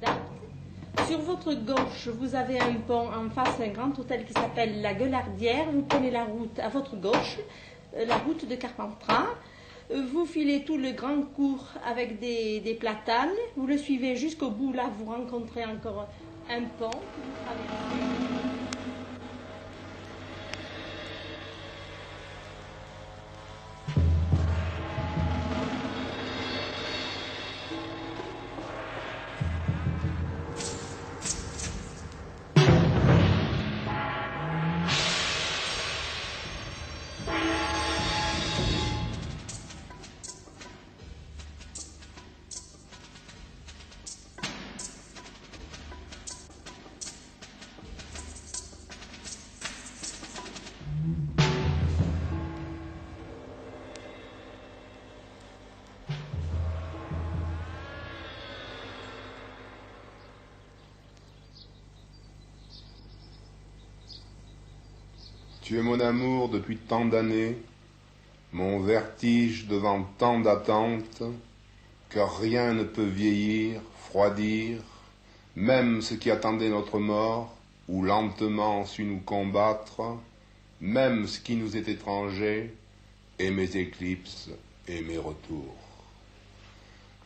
date. Sur votre gauche, vous avez un pont en face, un grand hôtel qui s'appelle la Gueulardière. Vous prenez la route à votre gauche, la route de Carpentras. Vous filez tout le grand cours avec des platanes. Vous le suivez jusqu'au bout. Là, vous rencontrez encore un pont que vous traversez. Tu es mon amour depuis tant d'années, mon vertige devant tant d'attentes, que rien ne peut vieillir, froidir, même ce qui attendait notre mort, ou lentement su nous combattre, même ce qui nous est étranger, et mes éclipses et mes retours.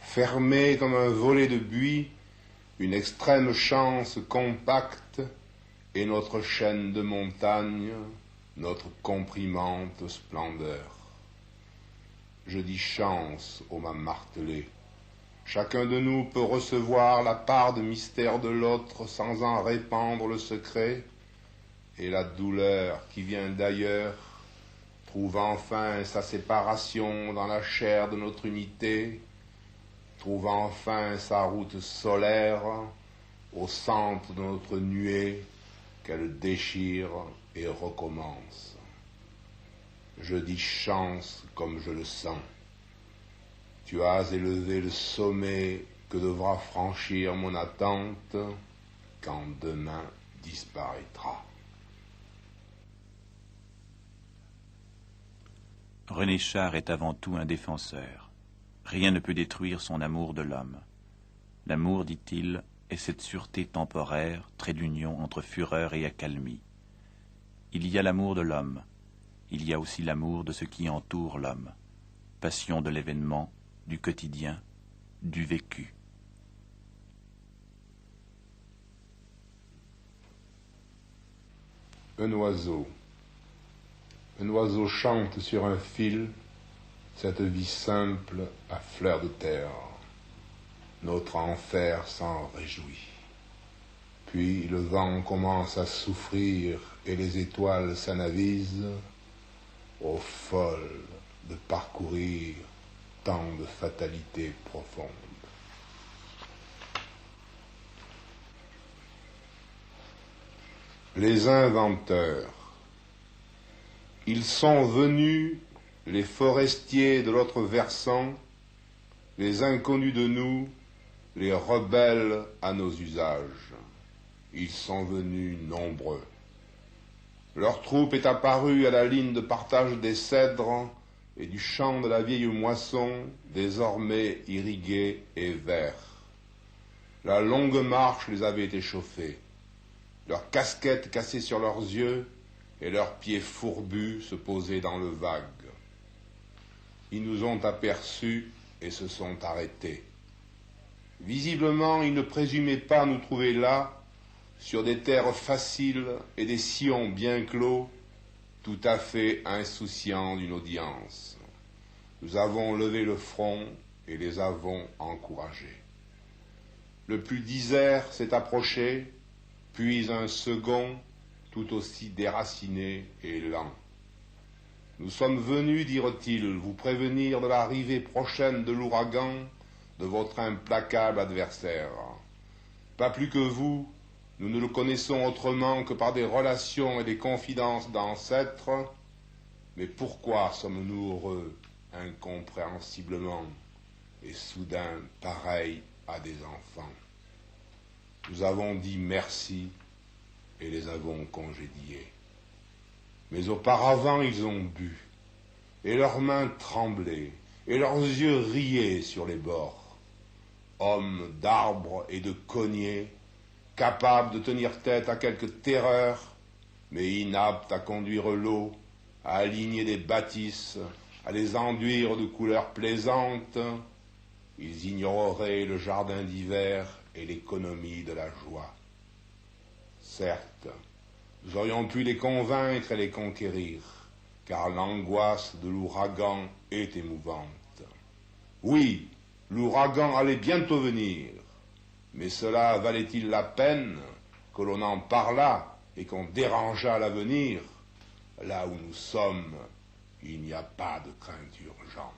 Fermé comme un volet de buis, une extrême chance compacte, et notre chaîne de montagnes, notre comprimante splendeur. Je dis chance, ô ma martelée. Chacun de nous peut recevoir la part de mystère de l'autre sans en répandre le secret, et la douleur qui vient d'ailleurs trouve enfin sa séparation dans la chair de notre unité, trouve enfin sa route solaire au centre de notre nuée qu'elle déchire et recommence. Je dis chance comme je le sens. Tu as élevé le sommet que devra franchir mon attente quand demain disparaîtra. René Char est avant tout un défenseur. Rien ne peut détruire son amour de l'homme. L'amour, dit-il, est cette sûreté temporaire, trait d'union entre fureur et accalmie. Il y a l'amour de l'homme, il y a aussi l'amour de ce qui entoure l'homme, passion de l'événement, du quotidien, du vécu. Un oiseau chante sur un fil cette vie simple à fleur de terre. Notre enfer s'en réjouit. Puis le vent commence à souffrir et les étoiles s'anavisent, ô folle de parcourir tant de fatalités profondes. Les inventeurs. Ils sont venus, les forestiers de l'autre versant, les inconnus de nous, les rebelles à nos usages. Ils sont venus nombreux. Leur troupe est apparue à la ligne de partage des cèdres et du champ de la vieille moisson, désormais irrigué et vert. La longue marche les avait échauffés. Leurs casquettes cassées sur leurs yeux et leurs pieds fourbus se posaient dans le vague. Ils nous ont aperçus et se sont arrêtés. Visiblement, ils ne présumaient pas nous trouver là, sur des terres faciles et des sillons bien clos, tout à fait insouciants d'une audience. Nous avons levé le front et les avons encouragés. Le plus disert s'est approché, puis un second, tout aussi déraciné et lent. Nous sommes venus, dirent-ils, vous prévenir de l'arrivée prochaine de l'ouragan de votre implacable adversaire. Pas plus que vous, nous ne le connaissons autrement que par des relations et des confidences d'ancêtres, mais pourquoi sommes-nous heureux, incompréhensiblement, et soudain pareils à des enfants? Nous avons dit merci et les avons congédiés. Mais auparavant ils ont bu, et leurs mains tremblaient, et leurs yeux riaient sur les bords. homme d'arbre et de cogner, capable de tenir tête à quelque terreur, mais inapte à conduire l'eau, à aligner des bâtisses, à les enduire de couleurs plaisantes, ils ignoreraient le jardin d'hiver et l'économie de la joie. Certes, nous aurions pu les convaincre et les conquérir, car l'angoisse de l'ouragan est émouvante. Oui, l'ouragan allait bientôt venir, mais cela valait-il la peine que l'on en parlât et qu'on dérangeât l'avenir? Là où nous sommes, il n'y a pas de crainte urgente.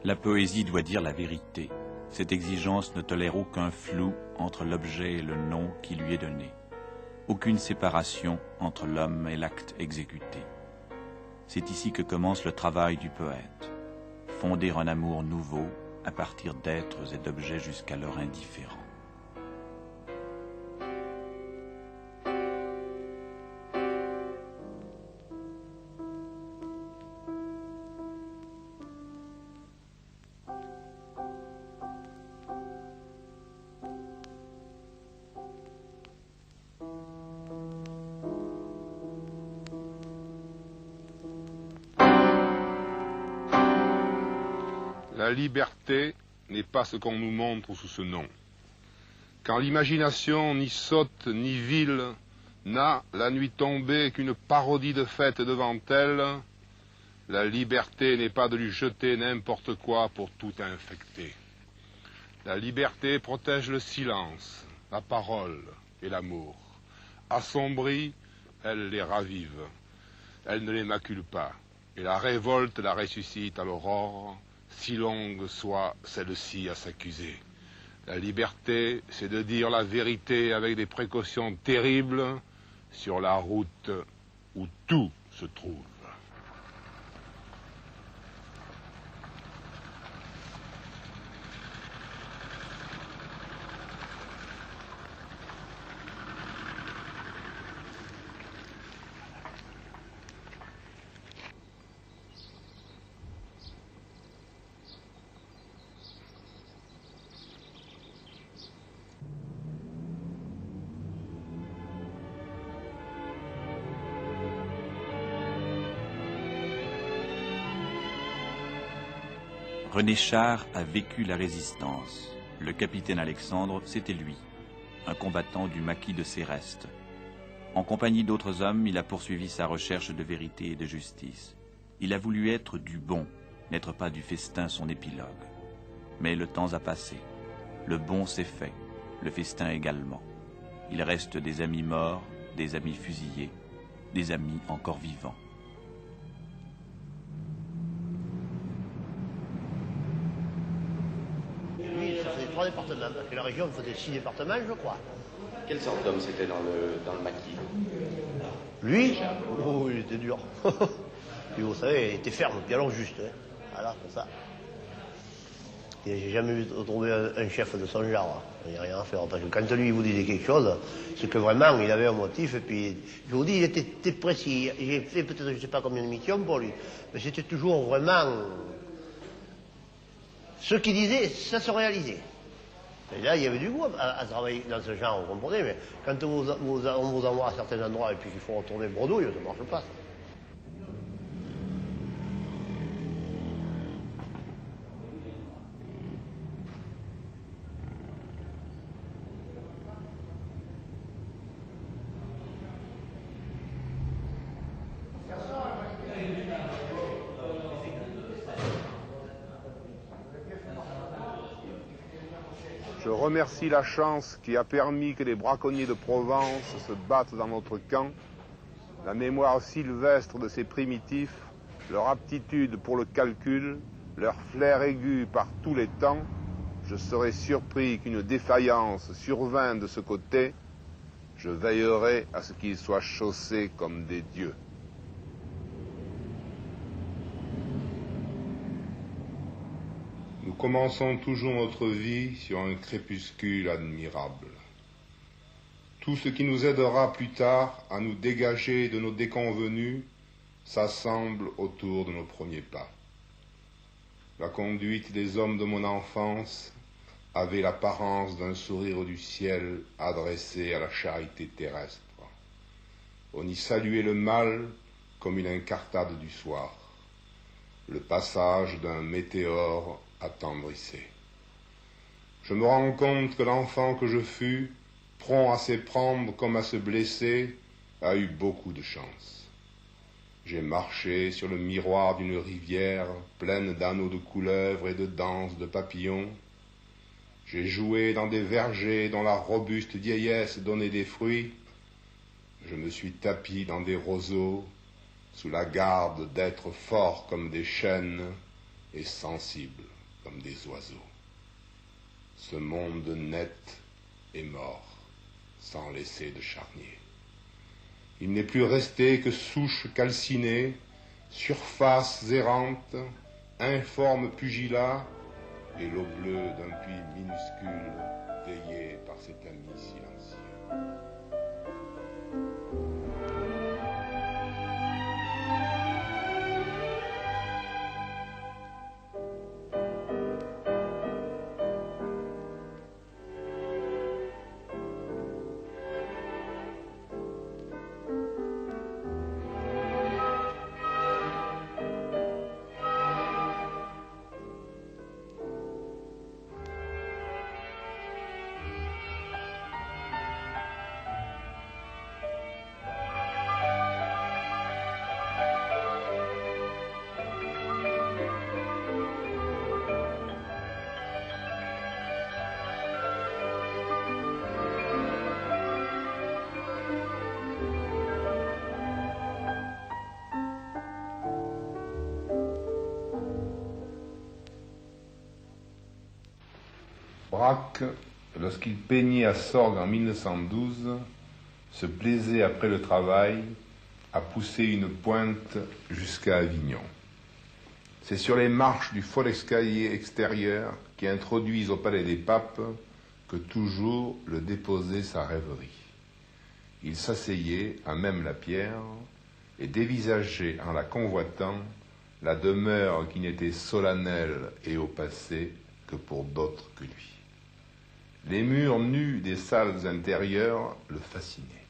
La poésie doit dire la vérité. Cette exigence ne tolère aucun flou entre l'objet et le nom qui lui est donné. Aucune séparation entre l'homme et l'acte exécuté. C'est ici que commence le travail du poète. Fonder un amour nouveau à partir d'êtres et d'objets jusqu'alors indifférents. La liberté n'est pas ce qu'on nous montre sous ce nom. Quand l'imagination, ni sotte ni vile, n'a, la nuit tombée, qu'une parodie de fête devant elle, la liberté n'est pas de lui jeter n'importe quoi pour tout infecter. La liberté protège le silence, la parole et l'amour. Assombrie, elle les ravive. Elle ne les macule pas. Et la révolte la ressuscite à l'aurore, si longue soit celle-ci à s'accuser. La liberté, c'est de dire la vérité avec des précautions terribles sur la route où tout se trouve. René Char a vécu la résistance. Le capitaine Alexandre, c'était lui, un combattant du maquis de Céreste. En compagnie d'autres hommes, il a poursuivi sa recherche de vérité et de justice. Il a voulu être du bon, n'être pas du festin son épilogue. Mais le temps a passé. Le bon s'est fait, le festin également. Il reste des amis morts, des amis fusillés, des amis encore vivants. Lui, il faisait 3 départements, parce que la région faisait 6 départements, je crois. Quelle sorte d'homme c'était dans le maquis? Lui, oh, il était dur. Puis vous savez, il était ferme, puis alors juste. Hein. Voilà, comme ça. Et j'ai jamais vu trouver un chef de son genre. Il n'y a rien à faire. Parce que quand lui vous disait quelque chose, c'est que vraiment, il avait un motif. Et puis, je vous dis, il était précis. J'ai fait peut-être, je ne sais pas combien de missions pour lui. Mais c'était toujours vraiment... Ce qu'il disait, ça se réalisait. Et là, il y avait du goût à travailler dans ce genre, vous comprenez. Mais quand on vous envoie à certains endroits et puis qu'il faut retourner bredouille, ça ne marche pas. Je remercie la chance qui a permis que les braconniers de Provence se battent dans notre camp, la mémoire sylvestre de ces primitifs, leur aptitude pour le calcul, leur flair aigu par tous les temps. je serais surpris qu'une défaillance survînt de ce côté, je veillerai à ce qu'ils soient chaussés comme des dieux. Nous commençons toujours notre vie sur un crépuscule admirable. Tout ce qui nous aidera plus tard à nous dégager de nos déconvenus s'assemble autour de nos premiers pas. La conduite des hommes de mon enfance avait l'apparence d'un sourire du ciel adressé à la charité terrestre. On y saluait le mal comme une incartade du soir. Le passage d'un météore attendrissait. Je me rends compte que l'enfant que je fus, prompt à s'éprendre comme à se blesser, a eu beaucoup de chance. J'ai marché sur le miroir d'une rivière pleine d'anneaux de couleuvres et de danses de papillons. J'ai joué dans des vergers dont la robuste vieillesse donnait des fruits. Je me suis tapi dans des roseaux sous la garde d'êtres forts comme des chênes et sensibles comme des oiseaux. Ce monde net est mort, sans laisser de charnier. Il n'est plus resté que souches calcinées, surfaces errantes, informes pugilats et l'eau bleue d'un puits minuscule veillé par cet ami silencieux. Braque, lorsqu'il peignait à Sorgues en 1912, se plaisait après le travail à pousser une pointe jusqu'à Avignon. C'est sur les marches du fol escalier extérieur qui introduisent au palais des papes que toujours le déposait sa rêverie. Il s'asseyait à même la pierre et dévisageait en la convoitant la demeure qui n'était solennelle et au passé que pour d'autres que lui. Les murs nus des salles intérieures le fascinaient.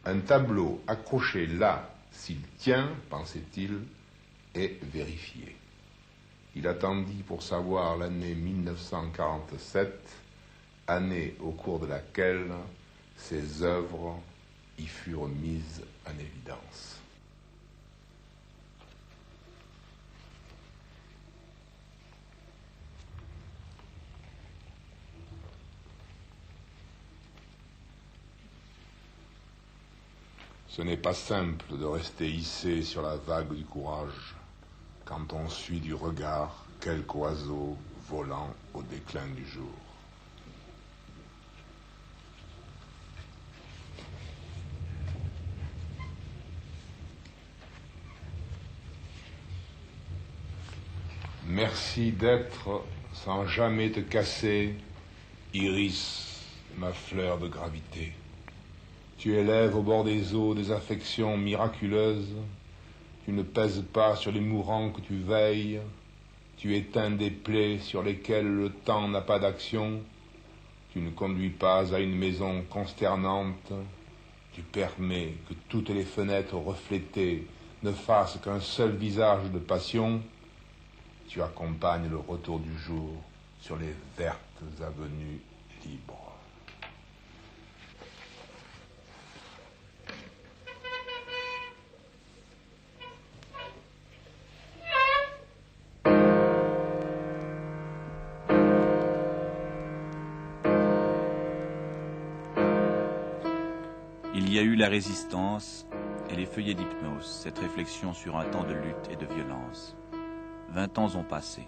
Un tableau accroché là, s'il tient, pensait-il, est vérifié. Il attendit pour savoir l'année 1947, année au cours de laquelle ses œuvres y furent mises en évidence. Ce n'est pas simple de rester hissé sur la vague du courage quand on suit du regard quelque oiseau volant au déclin du jour. Merci d'être sans jamais te casser, Iris, ma fleur de gravité. Tu élèves au bord des eaux des affections miraculeuses, tu ne pèses pas sur les mourants que tu veilles, tu éteins des plaies sur lesquelles le temps n'a pas d'action, tu ne conduis pas à une maison consternante, tu permets que toutes les fenêtres reflétées ne fassent qu'un seul visage de passion, tu accompagnes le retour du jour sur les vertes avenues libres. Il y a eu la résistance et les feuillets d'hypnose, cette réflexion sur un temps de lutte et de violence. 20 ans ont passé.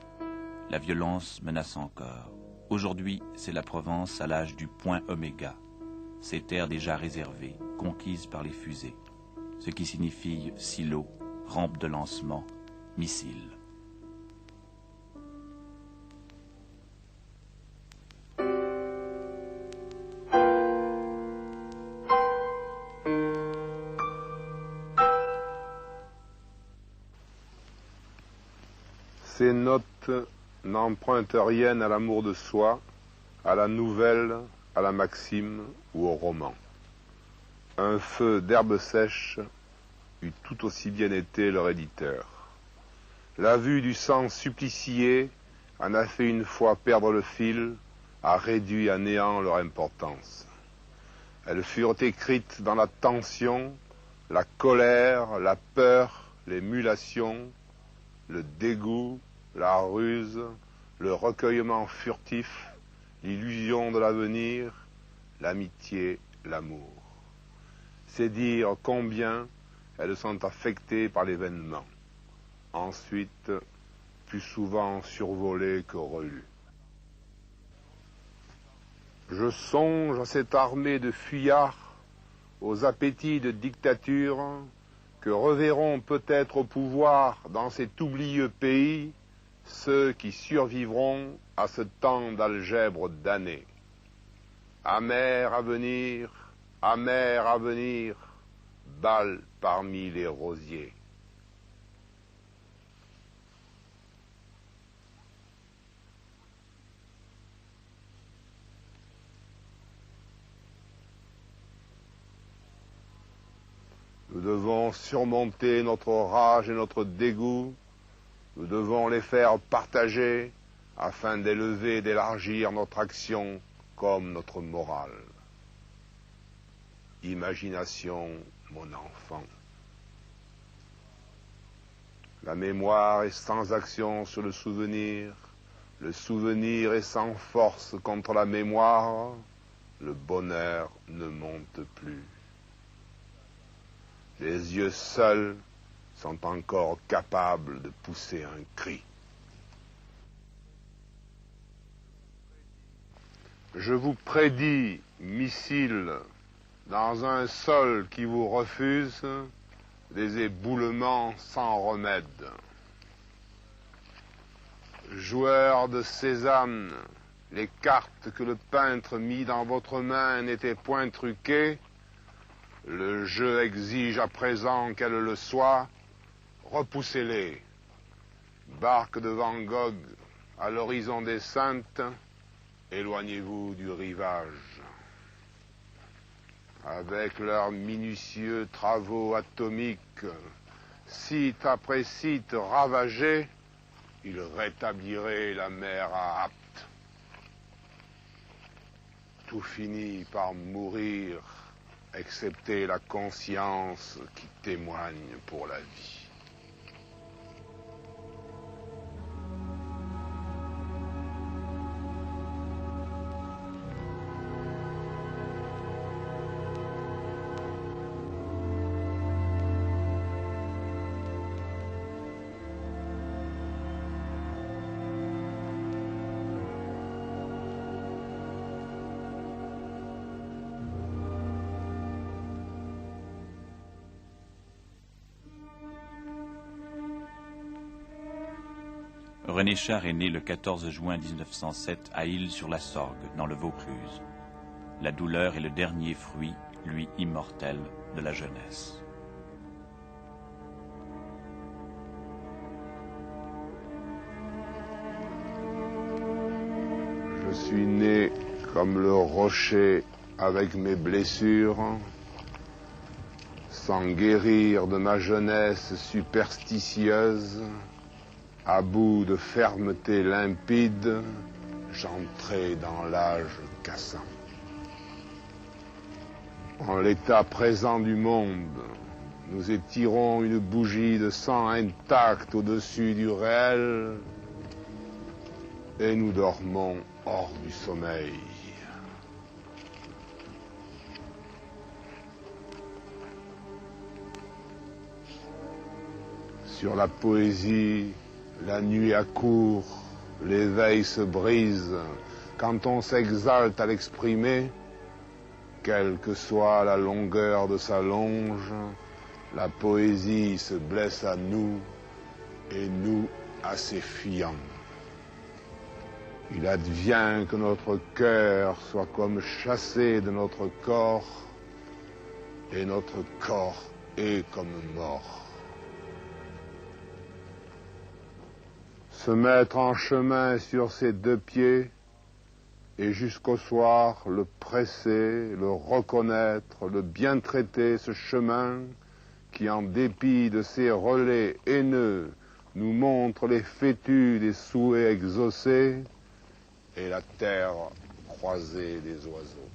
La violence menace encore. Aujourd'hui, c'est la Provence à l'âge du point oméga, ces terres déjà réservées, conquises par les fusées, ce qui signifie silo, rampe de lancement, missile. Ces notes n'empruntent rien à l'amour de soi, à la nouvelle, à la maxime ou au roman. Un feu d'herbe sèche eût tout aussi bien été leur éditeur. La vue du sang supplicié en a fait une fois perdre le fil, a réduit à néant leur importance. Elles furent écrites dans la tension, la colère, la peur, l'émulation, le dégoût, la ruse, le recueillement furtif, l'illusion de l'avenir, l'amitié, l'amour. C'est dire combien elles sont affectées par l'événement. Ensuite, plus souvent survolées que relues. Je songe à cette armée de fuyards, aux appétits de dictature, que reverront peut-être au pouvoir dans cet oublieux pays ceux qui survivront à ce temps d'algèbre damné. Amer avenir, balle parmi les rosiers. Nous devons surmonter notre rage et notre dégoût. Nous devons les faire partager afin d'élever et d'élargir notre action comme notre morale. Imagination, mon enfant. La mémoire est sans action sur le souvenir est sans force contre la mémoire, le bonheur ne monte plus. Les yeux seuls sont encore capables de pousser un cri. Je vous prédis, missiles, dans un sol qui vous refuse, des éboulements sans remède. Joueurs de sésame, les cartes que le peintre mit dans votre main n'étaient point truquées. Le jeu exige à présent qu'elles le soient. Repoussez-les. Barque de Van Gogh à l'horizon des Saintes, éloignez-vous du rivage. Avec leurs minutieux travaux atomiques, site après site ravagé, ils rétabliraient la mer à Apt. Tout finit par mourir, excepté la conscience qui témoigne pour la vie. René Char est né le 14 juin 1907 à Isle-sur-la-Sorgue, dans le Vaucluse. La douleur est le dernier fruit, lui immortel, de la jeunesse. Je suis né comme le rocher avec mes blessures, sans guérir de ma jeunesse superstitieuse. À bout de fermeté limpide, j'entrai dans l'âge cassant. En l'état présent du monde, nous étirons une bougie de sang intacte au-dessus du réel et nous dormons hors du sommeil. Sur la poésie, la nuit accourt, l'éveil se brise, quand on s'exalte à l'exprimer, quelle que soit la longueur de sa longe, la poésie se blesse à nous et nous à ses fiants. Il advient que notre cœur soit comme chassé de notre corps et notre corps est comme mort. Se mettre en chemin sur ses deux pieds et jusqu'au soir le presser, le reconnaître, le bien traiter, ce chemin qui, en dépit de ses relais haineux, nous montre les fétus des souhaits exaucés et la terre croisée des oiseaux.